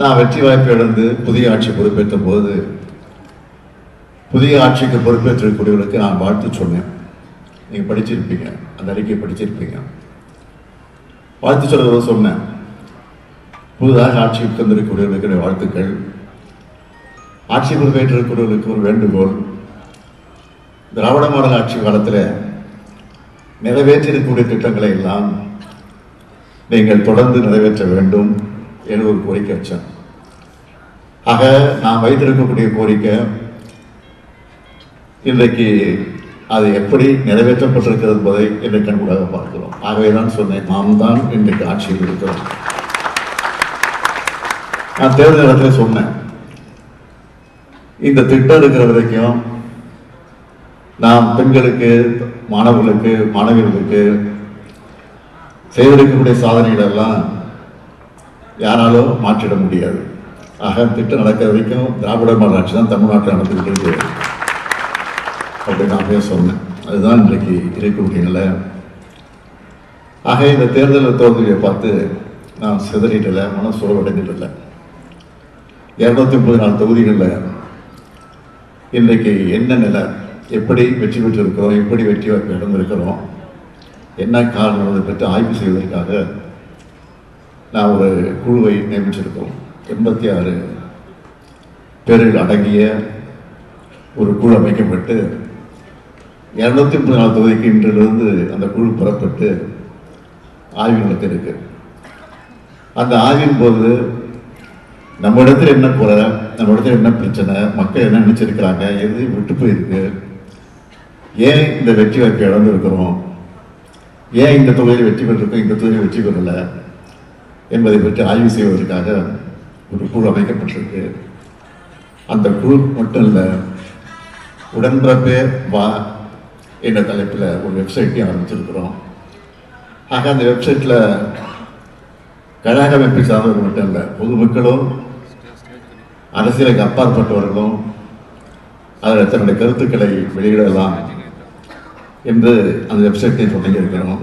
நான் வெற்றி வாய்ப்பு இழந்து புதிய ஆட்சி பொறுப்பேற்ற போது புதிய ஆட்சிக்கு பொறுப்பேற்றக்கூடியவர்களுக்கு நான் வாழ்த்து சொன்னேன். நீங்கள் படிச்சிருப்பீங்க, அந்த அறிக்கையை படிச்சிருப்பீங்க. வாழ்த்து சொல்றத சொன்னேன். புதிதாக ஆட்சிக்கு வந்திருக்கக்கூடியவர்களுக்கு வாழ்த்துக்கள். ஆட்சி பொறுப்பேற்றிருக்கக்கூடியவர்களுக்கு ஒரு வேண்டுகோள். திராவிட மாடல் ஆட்சி காலத்தில் நிறைவேற்றிருக்கக்கூடிய திட்டங்களை எல்லாம் நீங்கள் தொடர்ந்து நிறைவேற்ற வேண்டும் என்று ஒரு கோரிக்கை வச்சேன். ஆக நான் வைத்திருக்கக்கூடிய கோரிக்கை இன்றைக்கு அது எப்படி நிறைவேற்றப்பட்டிருக்கிறது என்பதை இன்றைக்கு கண்கூடாக பார்க்கிறோம். ஆகவே தான் சொன்னேன், நாம் தான் இன்றைக்கு ஆட்சியில் இருக்கிறோம். நான் தேர்தல் நேரத்தில் சொன்னேன், இந்த திட்டம் இருக்கிற வரைக்கும் நாம் பெண்களுக்கு, மாணவர்களுக்கு, மாணவியர்களுக்கு செய்திருக்கக்கூடிய சாதனைகள் எல்லாம் யாராலும் மாற்றிட முடியாது. ஆக திட்டம் நடக்கிற வரைக்கும் திராவிட மாடல் ஆட்சி தான் தமிழ்நாட்டில் நடந்துகிட்டு இருக்கு அப்படின்னு நான் சொன்னேன். அதுதான் இன்றைக்கு இருக்கக்கூடிய நிலை. ஆக இந்த தேர்தல் தோல்வியை பார்த்து நான் சிதறிடலை, மனசோர்வடைஞ்சிடலை. 234 தொகுதிகளில் இன்றைக்கு என்ன நிலை, எப்படி வெற்றி பெற்றிருக்கிறோம், எப்படி வெற்றி வாய்ப்பு இழந்திருக்கிறோம், என்ன காரணம் அதை பற்றி ஆய்வு செய்வதற்காக நான் ஒரு குழுவை நியமிச்சிருக்கோம். 86 பேர்கள் அடங்கிய ஒரு குழு அமைக்கப்பட்டு 234 தொகுதிக்கு இன்றிலிருந்து அந்த குழு புறப்பட்டு ஆய்வு நடத்த இருக்கு. அந்த ஆய்வின் போது நம்ம இடத்துல என்ன குறை, நம்ம இடத்துல என்ன பிரச்சனை, மக்கள் என்ன நினைச்சிருக்கிறாங்க, எது விட்டு போயிருக்கு, ஏன் இந்த வெற்றி வாய்ப்பை இழந்திருக்கிறோம், ஏன் இந்த தொகுதியில் வெற்றி பெற்றிருக்கோம், இந்த தொகுதியில் வெற்றி பெறலை என்பதை பற்றி ஆய்வு செய்வதற்காக ஒரு குழு அமைக்கப்பட்டிருக்கு. அந்த குழு மட்டும் இல்லை, உடன்பிறப்பே வா என்ற தலைப்பில் ஒரு வெப்சைட்டையும் ஆரம்பிச்சிருக்கிறோம். ஆக அந்த வெப்சைட்டில் கழக அமைப்பை சார்ந்தவர்கள் மட்டும் இல்லை, பொதுமக்களும் அரசியலுக்கு அப்பாற்பட்டவர்களும் அதில் தன்னுடைய கருத்துக்களை வெளியிடலாம் என்று அந்த வெப்சைட்டை தொடங்கி இருக்கிறோம்.